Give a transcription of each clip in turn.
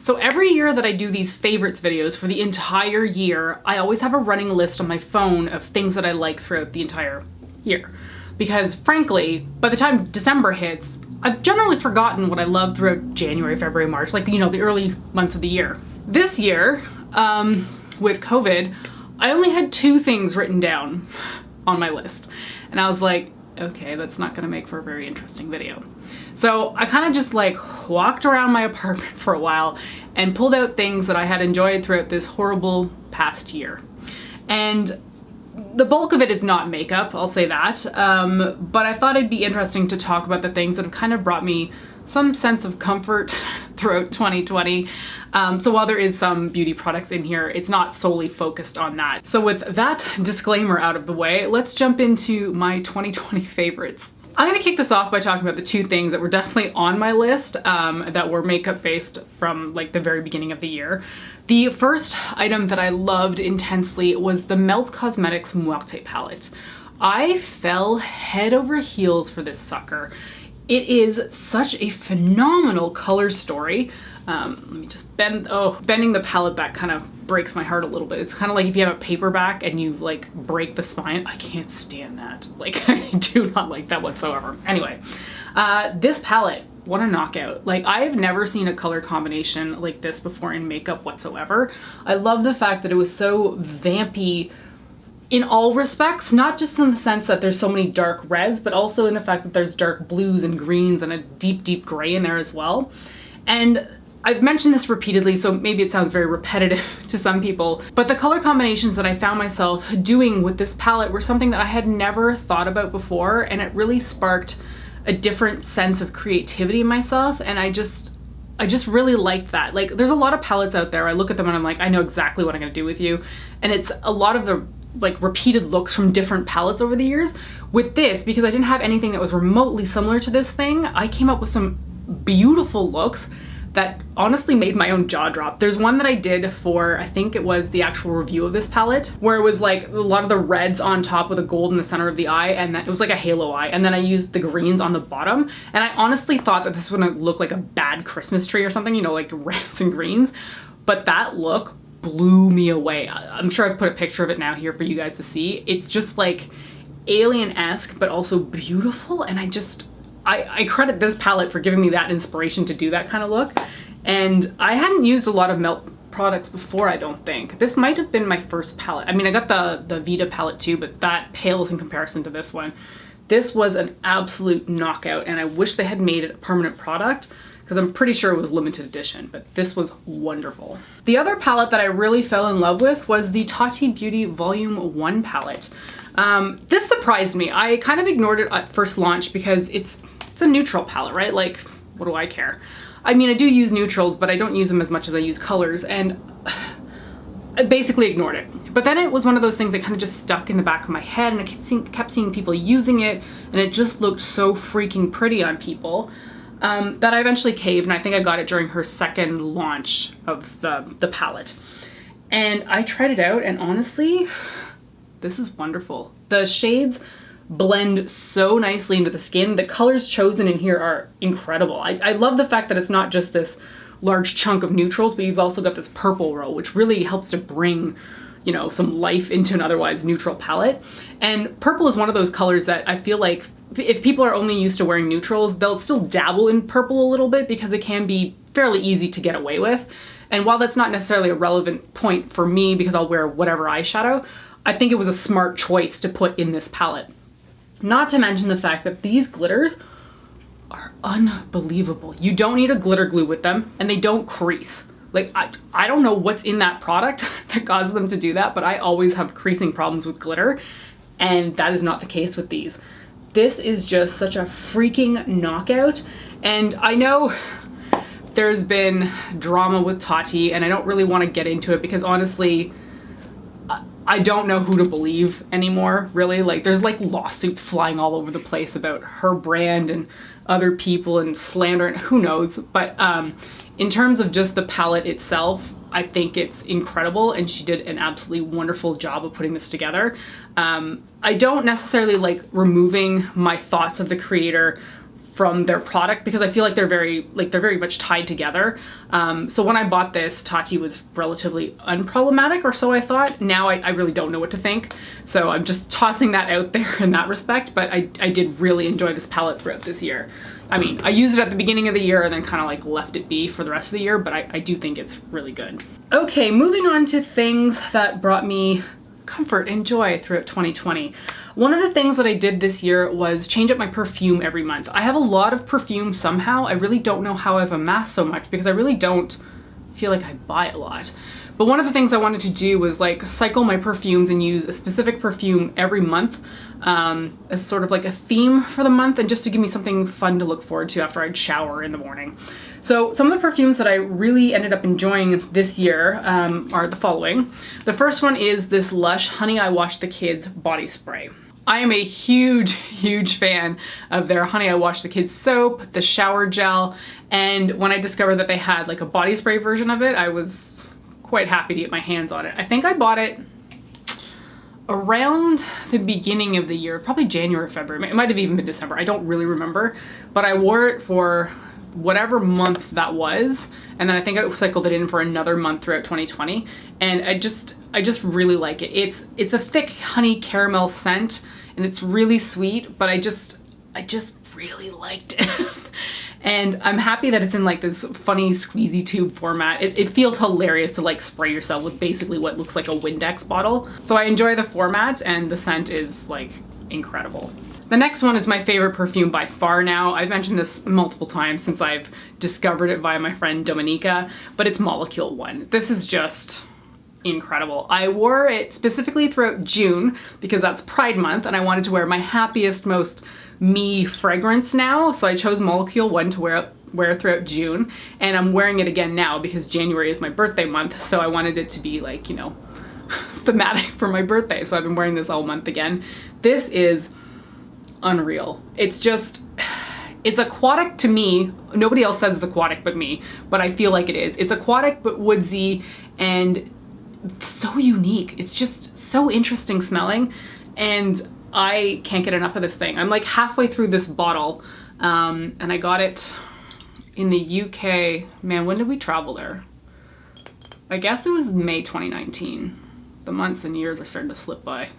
So every year that I do these favorites videos for the entire year, I always have a running list on my phone of things that I like throughout the entire year. Because frankly, by the time December hits, I've generally forgotten what I loved throughout January, February, March, like, you know, the early months of the year. This year, with COVID, I only had 2 things written down on my list. And I was like, okay, that's not gonna make for a very interesting video. So I kind of just like walked around my apartment for a while and pulled out things that I had enjoyed throughout this horrible past year. And the bulk of it is not makeup, I'll say that, but I thought it'd be interesting to talk about the things that have kind of brought me some sense of comfort throughout 2020. So while there is some beauty products in here, it's not solely focused on that. So with that disclaimer out of the way, let's jump into my 2020 favorites. I'm gonna kick this off by talking about the 2 things that were definitely on my list that were makeup based from like the very beginning of the year. The first item that I loved intensely was the Melt Cosmetics Muerte palette. I fell head over heels for this sucker. It is such a phenomenal color story. Let me just bending the palette back kind of breaks my heart a little bit. It's kind of like if you have a paperback and you like break the spine. I can't stand that. Like, I do not like that whatsoever. Anyway, this palette, what a knockout. Like, I've never seen a color combination like this before in makeup whatsoever. I love the fact that it was so vampy in all respects, not just in the sense that there's so many dark reds, but also in the fact that there's dark blues and greens and a deep, deep gray in there as well. And I've mentioned this repeatedly, so maybe it sounds very repetitive to some people, but the color combinations that I found myself doing with this palette were something that I had never thought about before, and it really sparked a different sense of creativity in myself, and I just really liked that. Like, there's a lot of palettes out there, I look at them and I'm like, I know exactly what I'm gonna do with you, and it's a lot of the like repeated looks from different palettes over the years. With this, because I didn't have anything that was remotely similar to this thing, I came up with some beautiful looks that honestly made my own jaw drop. There's one that I did for, I think it was the actual review of this palette, where it was like a lot of the reds on top with a gold in the center of the eye, and that it was like a halo eye, and then I used the greens on the bottom, and I honestly thought that this was gonna look like a bad Christmas tree or something, you know, like reds and greens, but that look blew me away. I'm sure I've put a picture of it now here for you guys to see. It's just like alien-esque, but also beautiful, and I credit this palette for giving me that inspiration to do that kind of look. And I hadn't used a lot of Melt products before, I don't think. This might have been my first palette. I mean, I got the Vita palette too, but that pales in comparison to this one. This was an absolute knockout, and I wish they had made it a permanent product, because I'm pretty sure it was limited edition, but this was wonderful. The other palette that I really fell in love with was the Tati Beauty Volume 1 palette. This surprised me. I kind of ignored it at first launch because it's a neutral palette, right? Like, what do I care? I mean, I do use neutrals, but I don't use them as much as I use colors, and I basically ignored it. But then it was one of those things that kind of just stuck in the back of my head, and I kept seeing people using it, and it just looked so freaking pretty on people. That I eventually caved, and I think I got it during her second launch of the palette. And I tried it out, and honestly, this is wonderful. The shades blend so nicely into the skin. The colors chosen in here are incredible. I love the fact that it's not just this large chunk of neutrals, but you've also got this purple row, which really helps to bring, you know, some life into an otherwise neutral palette. And purple is one of those colors that I feel like if people are only used to wearing neutrals, they'll still dabble in purple a little bit because it can be fairly easy to get away with. And while that's not necessarily a relevant point for me because I'll wear whatever eyeshadow, I think it was a smart choice to put in this palette. Not to mention the fact that these glitters are unbelievable. You don't need a glitter glue with them, and they don't crease. Like, I don't know what's in that product that causes them to do that, but I always have creasing problems with glitter, and that is not the case with these. This is just such a freaking knockout, and I know there's been drama with Tati, and I don't really want to get into it because honestly, I don't know who to believe anymore, really. Like, there's like lawsuits flying all over the place about her brand and other people and slander and who knows. But in terms of just the palette itself, I think it's incredible, and she did an absolutely wonderful job of putting this together. I don't necessarily like removing my thoughts of the creator from their product because I feel like they're very much tied together. So when I bought this, Tati was relatively unproblematic, or so I thought. Now I really don't know what to think. So I'm just tossing that out there in that respect, but I did really enjoy this palette throughout this year. I mean, I used it at the beginning of the year and then kind of like left it be for the rest of the year, but I do think it's really good. Okay, moving on to things that brought me comfort and joy throughout 2020. One of the things that I did this year was change up my perfume every month. I have a lot of perfume somehow. I really don't know how I've amassed so much because I really don't feel like I buy a lot. But one of the things I wanted to do was like cycle my perfumes and use a specific perfume every month as sort of like a theme for the month, and just to give me something fun to look forward to after I'd shower in the morning. So some of the perfumes that I really ended up enjoying this year are the following. The first one is this Lush Honey I Wash the Kids body spray. I am a huge, huge fan of their Honey I Wash the Kids soap, the shower gel, and when I discovered that they had like a body spray version of it, I was quite happy to get my hands on it. I think I bought it around the beginning of the year, probably January or February. It might have even been December. I don't really remember, but I wore it for whatever month that was, and then I think I cycled it in for another month throughout 2020, and I just really like it. It's a thick honey caramel scent, and it's really sweet, but I just really liked it. And I'm happy that it's in like this funny squeezy tube format. It feels hilarious to like spray yourself with basically what looks like a Windex bottle. So I enjoy the format, and the scent is like incredible. The next one is my favorite perfume by far now. I've mentioned this multiple times since I've discovered it via my friend Dominica, but it's Molecule 1. This is just incredible. I wore it specifically throughout June because that's Pride Month, and I wanted to wear my happiest, most me fragrance now, so I chose Molecule 1 to wear throughout June, and I'm wearing it again now because January is my birthday month, so I wanted it to be like, you know, thematic for my birthday, so I've been wearing this all month again. This is unreal. It's aquatic to me. Nobody else says it's aquatic but me, but I feel like it is. It's aquatic but woodsy and so unique. It's just so interesting smelling, and I can't get enough of this thing. I'm like halfway through this bottle, and I got it in the UK. Man, when did we travel there? I guess it was May 2019. The months and years are starting to slip by.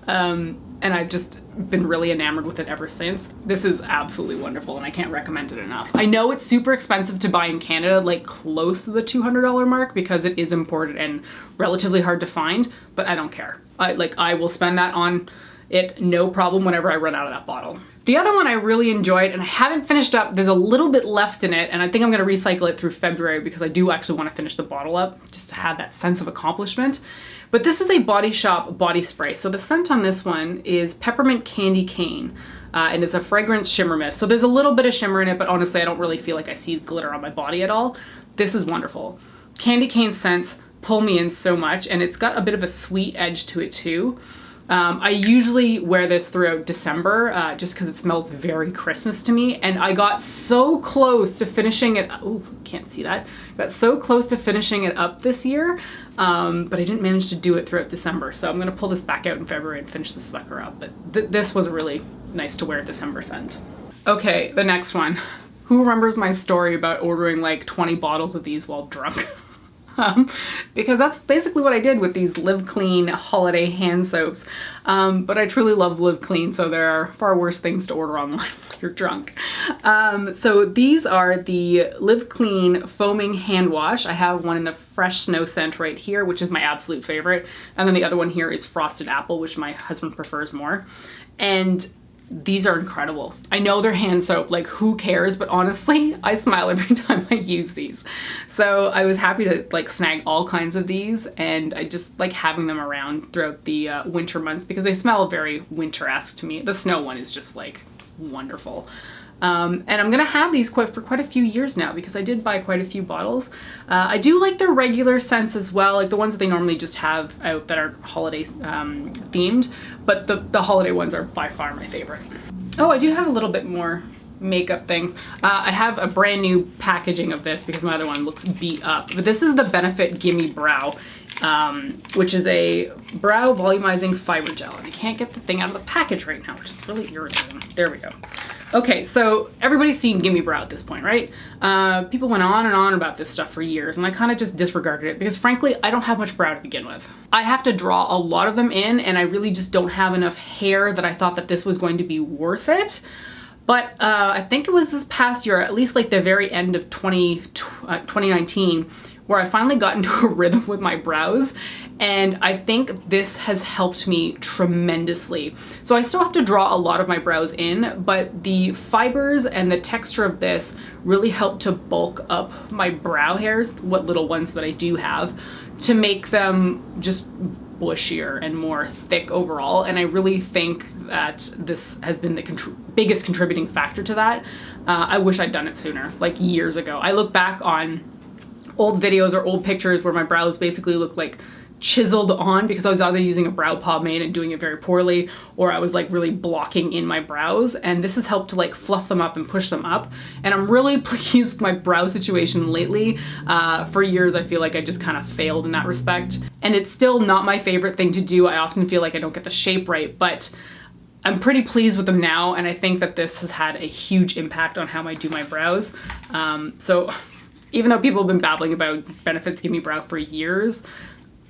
And I've just been really enamored with it ever since. This is absolutely wonderful, and I can't recommend it enough. I know it's super expensive to buy in Canada, like close to the $200 mark, because it is imported and relatively hard to find, but I don't care. I will spend that on it no problem whenever I run out of that bottle. The other one I really enjoyed, and I haven't finished up, there's a little bit left in it, and I think I'm gonna recycle it through February because I do actually wanna finish the bottle up, just to have that sense of accomplishment. But this is a Body Shop body spray. So the scent on this one is Peppermint Candy Cane, and it's a fragrance shimmer mist. So there's a little bit of shimmer in it, but honestly, I don't really feel like I see glitter on my body at all. This is wonderful. Candy cane scents pull me in so much, and it's got a bit of a sweet edge to it too. I usually wear this throughout December just because it smells very Christmas to me, and I got so close to finishing it. Oh, can't see that. Got so close to finishing it up this year, but I didn't manage to do it throughout December. So I'm gonna pull this back out in February and finish this sucker up. But this was a really nice to wear December scent. Okay, the next one. Who remembers my story about ordering like 20 bottles of these while drunk? Because that's basically what I did with these Live Clean holiday hand soaps. But I truly love Live Clean, so there are far worse things to order online when you're drunk. So these are the Live Clean Foaming Hand Wash. I have one in the Fresh Snow scent right here, which is my absolute favorite. And then the other one here is Frosted Apple, which my husband prefers more. And these are incredible. I know they're hand soap, like who cares, but honestly, I smile every time I use these. So I was happy to like snag all kinds of these, and I just like having them around throughout the winter months because they smell very winter-esque to me. The snow one is just like wonderful. And I'm gonna have these for quite a few years now because I did buy quite a few bottles. I do like their regular scents as well, like the ones that they normally just have out that are holiday themed, but the holiday ones are by far my favorite. Oh, I do have a little bit more makeup things. I have a brand new packaging of this because my other one looks beat up, but this is the Benefit Gimme Brow. which is a brow volumizing fiber gel. And I can't get the thing out of the package right now, which is really irritating. There we go. Okay, so everybody's seen Gimme Brow at this point, right? People went on and on about this stuff for years, and I kind of just disregarded it because frankly, I don't have much brow to begin with. I have to draw a lot of them in, and I really just don't have enough hair that I thought that this was going to be worth it. But I think it was this past year, at least like the very end of 2019, where I finally got into a rhythm with my brows, and I think this has helped me tremendously. So I still have to draw a lot of my brows in, but the fibers and the texture of this really help to bulk up my brow hairs, what little ones that I do have, to make them just bushier and more thick overall. And I really think that this has been the biggest contributing factor to that. I wish I'd done it sooner, like years ago. I look back on old videos or old pictures where my brows basically look like chiseled on because I was either using a brow pomade and doing it very poorly, or I was like really blocking in my brows, and this has helped to like fluff them up and push them up. And I'm really pleased with my brow situation lately. For years I feel like I just kind of failed in that respect, and it's still not my favorite thing to do. I often feel like I don't get the shape right, but I'm pretty pleased with them now, and I think that this has had a huge impact on how I do my brows. So even though people have been babbling about Benefit's Gimme Brow for years,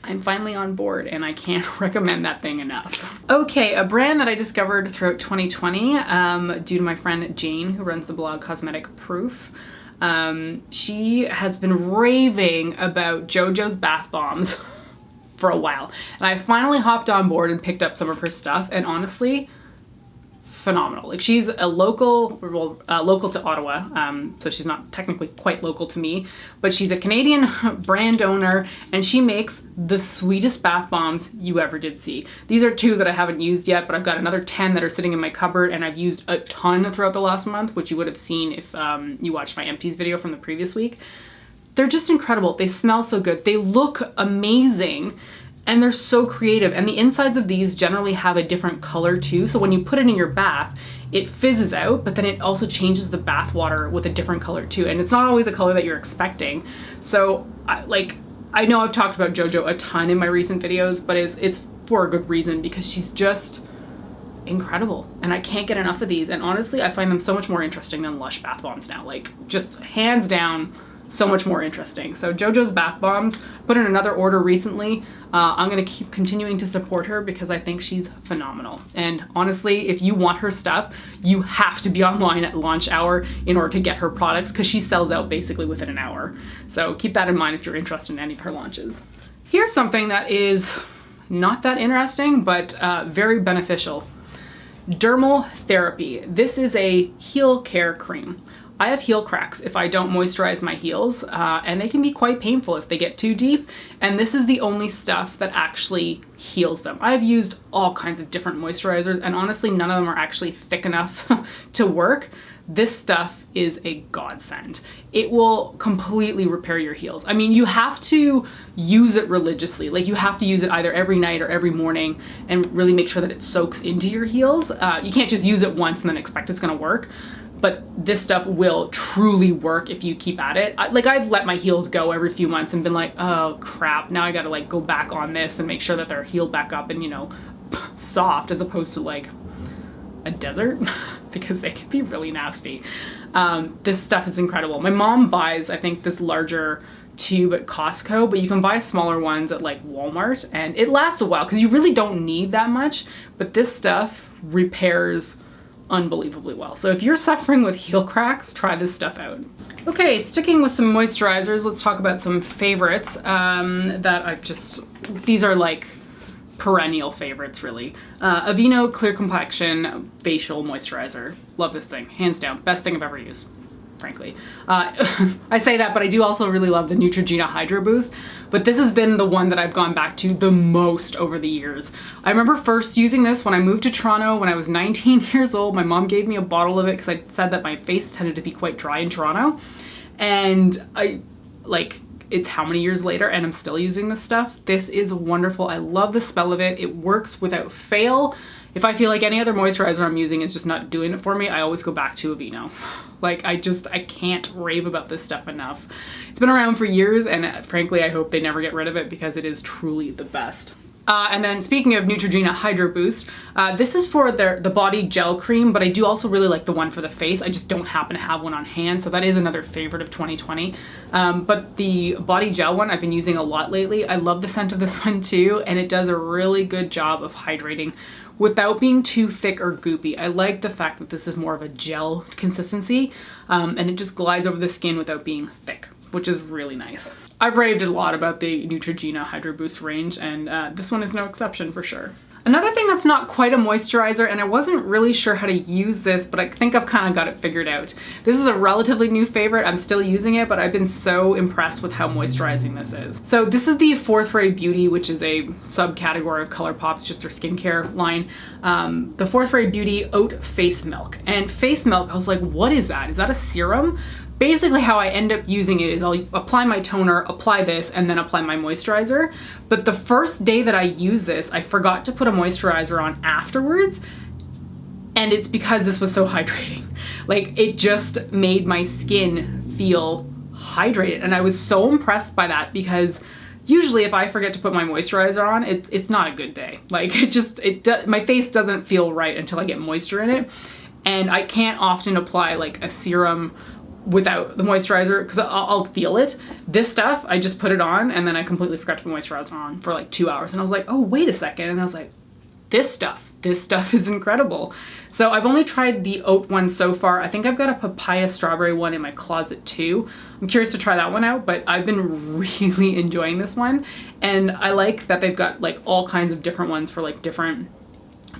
I'm finally on board, and I can't recommend that thing enough. Okay, a brand that I discovered throughout 2020 due to my friend Jane, who runs the blog Cosmetic Proof. She has been raving about Jojos bath bombs for a while, and I finally hopped on board and picked up some of her stuff, and honestly, phenomenal. Like, she's a local, well, local to Ottawa, so she's not technically quite local to me, but she's a Canadian brand owner, and she makes the sweetest bath bombs you ever did see. These are 2 that I haven't used yet, but I've got another 10 that are sitting in my cupboard, and I've used a ton throughout the last month, which you would have seen if you watched my empties video from the previous week. They're just incredible. They smell so good. They look amazing. And they're so creative, and the insides of these generally have a different color too, so when you put it in your bath, it fizzes out, but then it also changes the bath water with a different color too, and it's not always the color that you're expecting. So I know I've talked about Jojo a ton in my recent videos, but it's for a good reason, because she's just incredible, and I can't get enough of these. And honestly, I find them so much more interesting than Lush bath bombs now, like just hands down so much more interesting. So Jojo's bath bombs, put in another order recently. I'm gonna keep continuing to support her because I think she's phenomenal. And honestly, if you want her stuff, you have to be online at launch hour in order to get her products, because she sells out basically within an hour. So keep that in mind if you're interested in any of her launches. Here's something that is not that interesting, but very beneficial. Dermal Therapy. This is a heel care cream. I have heel cracks if I don't moisturize my heels, and they can be quite painful if they get too deep, and this is the only stuff that actually heals them. I've used all kinds of different moisturizers, and honestly none of them are actually thick enough to work. This stuff is a godsend. It will completely repair your heels. I mean, you have to use it religiously. Like, you have to use it either every night or every morning and really make sure that it soaks into your heels. You can't just use it once and then expect it's gonna work. But this stuff will truly work if you keep at it. Like, I've let my heels go every few months and been like, oh crap, now I gotta like go back on this and make sure that they're healed back up and, you know, soft, as opposed to like a desert because they can be really nasty. This stuff is incredible. My mom buys, I think, this larger tube at Costco, but you can buy smaller ones at like Walmart, and it lasts a while because you really don't need that much, but this stuff repairs unbelievably well. So if you're suffering with heel cracks, try this stuff out. Okay, sticking with some moisturizers, let's talk about some favorites that I've just, these are like perennial favorites really. Avene Clear Complexion Facial Moisturizer. Love this thing, hands down. Best thing I've ever used, frankly. I say that, but I do also really love the Neutrogena Hydro Boost, but this has been the one that I've gone back to the most over the years. I remember first using this when I moved to Toronto when I was 19 years old. My mom gave me a bottle of it because I said that my face tended to be quite dry in Toronto, and it's how many years later and I'm still using this stuff. This is wonderful. I love the smell of it. It works without fail. If I feel like any other moisturizer I'm using is just not doing it for me, I always go back to Avene. Like I can't rave about this stuff enough. It's been around for years and frankly, I hope they never get rid of it because it is truly the best. And then speaking of Neutrogena Hydro Boost, this is for the body gel cream, but I do also really like the one for the face. I just don't happen to have one on hand, so that is another favorite of 2020. But the body gel one I've been using a lot lately. I love the scent of this one too, and it does a really good job of hydrating without being too thick or goopy. I like the fact that this is more of a gel consistency, and it just glides over the skin without being thick, which is really nice. I've raved a lot about the Neutrogena Hydro Boost range, and this one is no exception for sure. Another thing that's not quite a moisturizer, and I wasn't really sure how to use this, but I think I've kind of got it figured out. This is a relatively new favorite. I'm still using it, but I've been so impressed with how moisturizing this is. So this is the Fourth Ray Beauty, which is a subcategory of ColourPop. It's just their skincare line. The Fourth Ray Beauty Oat Face Milk. And face milk, I was like, what is that? Is that a serum? Basically how I end up using it is I'll apply my toner, apply this, and then apply my moisturizer. But the first day that I use this, I forgot to put a moisturizer on afterwards. And it's because this was so hydrating. Like it just made my skin feel hydrated. And I was so impressed by that because usually if I forget to put my moisturizer on, it's not a good day. Like my face doesn't feel right until I get moisture in it. And I can't often apply like a serum without the moisturizer because I'll feel it. This stuff, I just put it on and then I completely forgot to put moisturizer on for like 2 hours. And I was like, oh, wait a second. And I was like, this stuff is incredible. So I've only tried the oat one so far. I think I've got a papaya strawberry one in my closet too. I'm curious to try that one out, but I've been really enjoying this one. And I like that they've got like all kinds of different ones for like different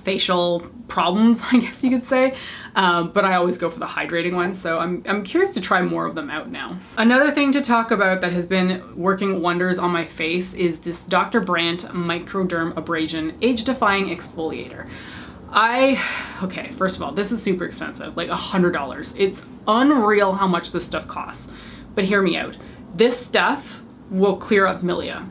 facial problems, I guess you could say, but I always go for the hydrating one, so I'm curious to try more of them out now. Another thing to talk about that has been working wonders on my face is this Dr. Brandt Microderm Abrasion Age-Defying Exfoliator. Okay, first of all, this is super expensive, like $100. It's unreal how much this stuff costs, but hear me out. This stuff will clear up milia.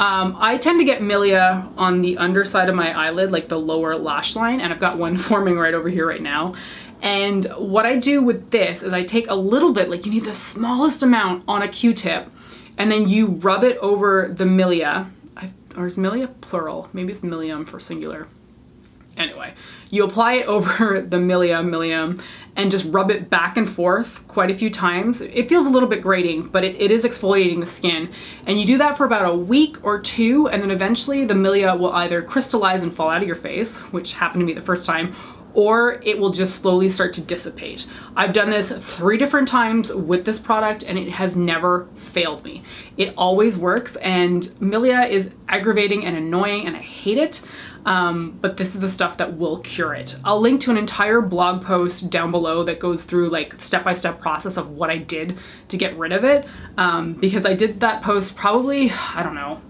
I tend to get milia on the underside of my eyelid, like the lower lash line, and I've got one forming right over here right now. And what I do with this is I take a little bit, like you need the smallest amount on a Q-tip, and then you rub it over the milia, or is milia plural? Maybe it's milium for singular. Anyway, you apply it over the milium, and just rub it back and forth quite a few times. It feels a little bit grating, but it is exfoliating the skin. And you do that for about a week or two, and then eventually the milia will either crystallize and fall out of your face, which happened to me the first time, or it will just slowly start to dissipate. I've done this 3 different times with this product and it has never failed me. It always works, and milia is aggravating and annoying and I hate it, but this is the stuff that will cure it. I'll link to an entire blog post down below that goes through like step-by-step process of what I did to get rid of it, because I did that post probably, I don't know,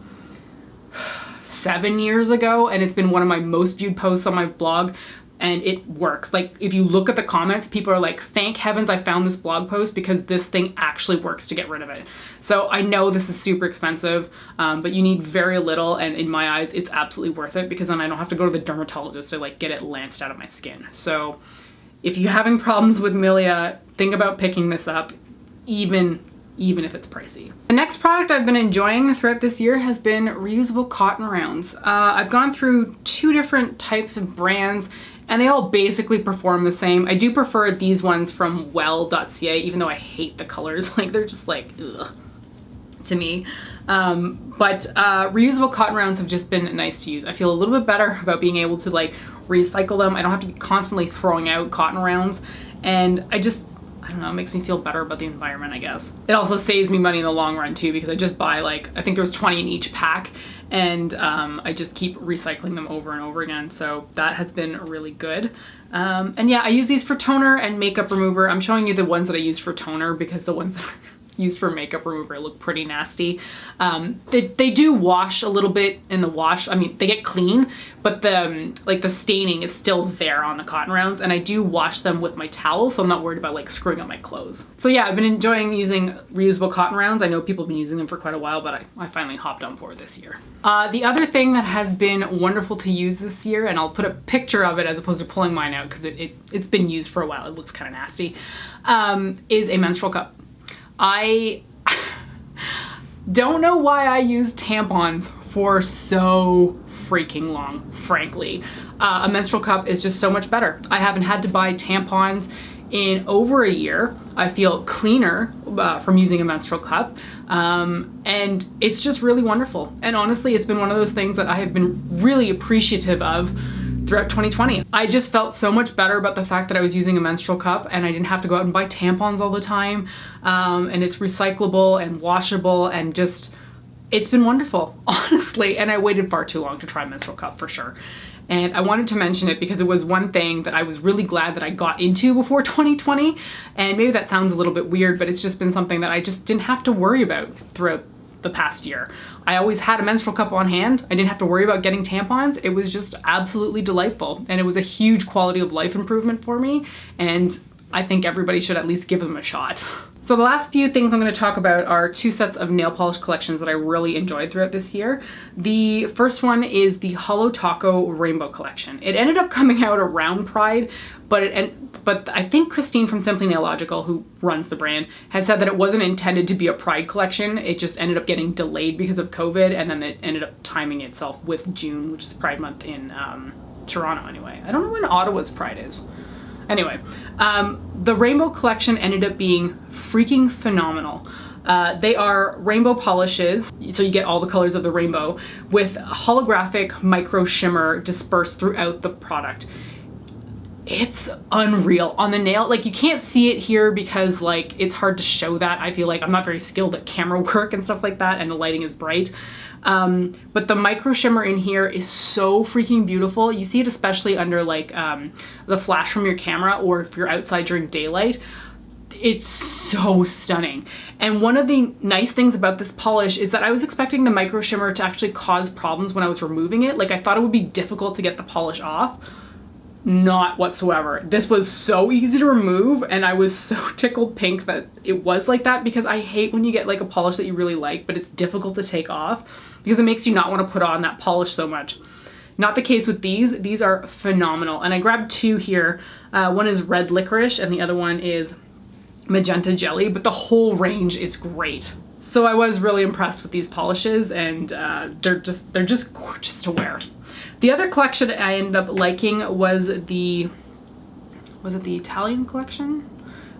7 years ago, and it's been one of my most viewed posts on my blog. And it works. Like if you look at the comments, people are like, thank heavens I found this blog post because this thing actually works to get rid of it. So I know this is super expensive, but you need very little, and in my eyes, it's absolutely worth it because then I don't have to go to the dermatologist to like get it lanced out of my skin. So if you're having problems with milia, think about picking this up, even if it's pricey. The next product I've been enjoying throughout this year has been reusable cotton rounds. I've gone through 2 different types of brands and they all basically perform the same. I do prefer these ones from well.ca, even though I hate the colors. Like they're just like, ugh, to me. But reusable cotton rounds have just been nice to use. I feel a little bit better about being able to like recycle them. I don't have to be constantly throwing out cotton rounds, and I don't know, it makes me feel better about the environment, I guess. It also saves me money in the long run too, because I just buy like, I think there was 20 in each pack, and I just keep recycling them over and over again. So that has been really good. And yeah, I use these for toner and makeup remover. I'm showing you the ones that I use for toner because the ones that used for makeup remover look pretty nasty. They do wash a little bit in the wash. I mean, they get clean, but the like the staining is still there on the cotton rounds, and I do wash them with my towel, so I'm not worried about like screwing up my clothes. So yeah, I've been enjoying using reusable cotton rounds. I know people have been using them for quite a while, but I finally hopped on board this year. The other thing that has been wonderful to use this year, and I'll put a picture of it as opposed to pulling mine out because it's been used for a while. It looks kind of nasty, is a menstrual cup. I don't know why I use tampons for so freaking long, frankly. A menstrual cup is just so much better. I haven't had to buy tampons in over a year. I feel cleaner from using a menstrual cup, and it's just really wonderful. And honestly, it's been one of those things that I have been really appreciative of throughout 2020. I just felt so much better about the fact that I was using a menstrual cup and I didn't have to go out and buy tampons all the time. And it's recyclable and washable, and just, it's been wonderful, honestly. And I waited far too long to try a menstrual cup for sure. And I wanted to mention it because it was one thing that I was really glad that I got into before 2020. And maybe that sounds a little bit weird, but it's just been something that I just didn't have to worry about throughout the past year. I always had a menstrual cup on hand. I didn't have to worry about getting tampons. It was just absolutely delightful. And it was a huge quality of life improvement for me. And I think everybody should at least give them a shot. So the last few things I'm going to talk about are 2 sets of nail polish collections that I really enjoyed throughout this year. The first one is the Holo Taco Rainbow collection. It ended up coming out around Pride, but I think Christine from Simply Nailogical, who runs the brand, had said that it wasn't intended to be a Pride collection. It just ended up getting delayed because of COVID, and then it ended up timing itself with June, which is Pride month in Toronto anyway. I don't know when Ottawa's Pride is. Anyway, the rainbow collection ended up being freaking phenomenal. They are rainbow polishes, so you get all the colors of the rainbow, with holographic micro shimmer dispersed throughout the product. It's unreal. On the nail, like, you can't see it here because like it's hard to show that. I feel like I'm not very skilled at camera work and stuff like that, and the lighting is bright. But the micro shimmer in here is so freaking beautiful. You see it especially under like the flash from your camera, or if you're outside during daylight. It's so stunning. And one of the nice things about this polish is that I was expecting the micro shimmer to actually cause problems when I was removing it. Like, I thought it would be difficult to get the polish off. Not whatsoever. This was so easy to remove, and I was so tickled pink that it was like that, because I hate when you get like a polish that you really like but it's difficult to take off because it makes you not want to put on that polish so much. Not the case with these. These are phenomenal, and I grabbed 2 here. One is red licorice and the other one is magenta jelly, but the whole range is great. So I was really impressed with these polishes, and they're just gorgeous to wear. The other collection I ended up liking was it the Italian collection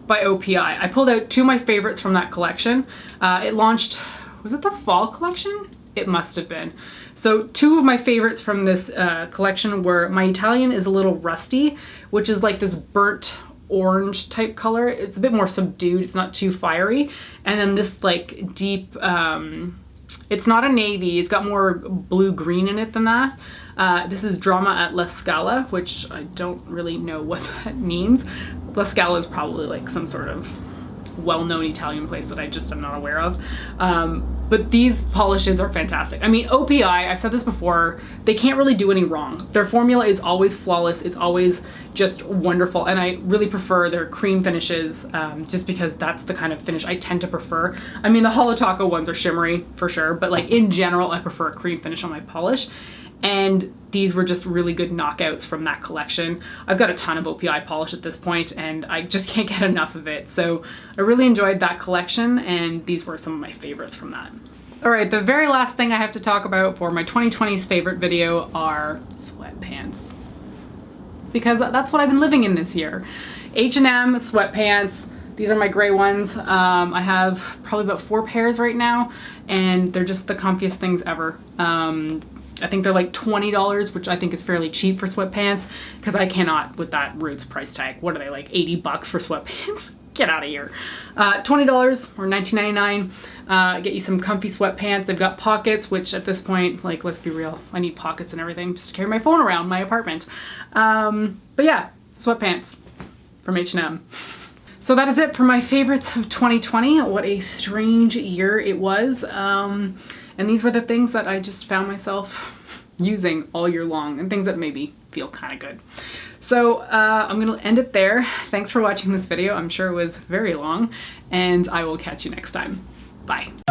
by OPI. I pulled out 2 of my favorites from that collection. It launched, was it the fall collection? It must have been. So 2 of my favorites from this collection were, my Italian is a little rusty, which is like this burnt orange type color. It's a bit more subdued, it's not too fiery. And then this like deep, it's not a navy, it's got more blue green in it than that. This is Drama at La Scala, which I don't really know what that means. La Scala is probably like some sort of well-known Italian place that I just am not aware of. But these polishes are fantastic. I mean, OPI, I've said this before, they can't really do any wrong. Their formula is always flawless. It's always just wonderful. And I really prefer their cream finishes, just because that's the kind of finish I tend to prefer. I mean, the Holo Taco ones are shimmery for sure, but like in general, I prefer a cream finish on my polish. And these were just really good knockouts from that collection. I've got a ton of OPI polish at this point, and I just can't get enough of it. So I really enjoyed that collection, and these were some of my favorites from that. All right, the very last thing I have to talk about for my 2020's favorite video are sweatpants. Because that's what I've been living in this year. H&M sweatpants. These are my gray ones. I have probably about 4 pairs right now, and they're just the comfiest things ever. I think they're like $20, which I think is fairly cheap for sweatpants, because I cannot with that Roots price tag. What are they, like 80 bucks for sweatpants? Get out of here. $20 or $19.99. Get you some comfy sweatpants. They've got pockets, which at this point, like, let's be real, I need pockets and everything just to carry my phone around my apartment. But yeah, sweatpants from H&M. So that is it for my favorites of 2020. What a strange year it was. And these were the things that I just found myself using all year long, and things that maybe feel kind of good. So I'm gonna end it there. Thanks for watching this video. I'm sure it was very long, and I will catch you next time. Bye.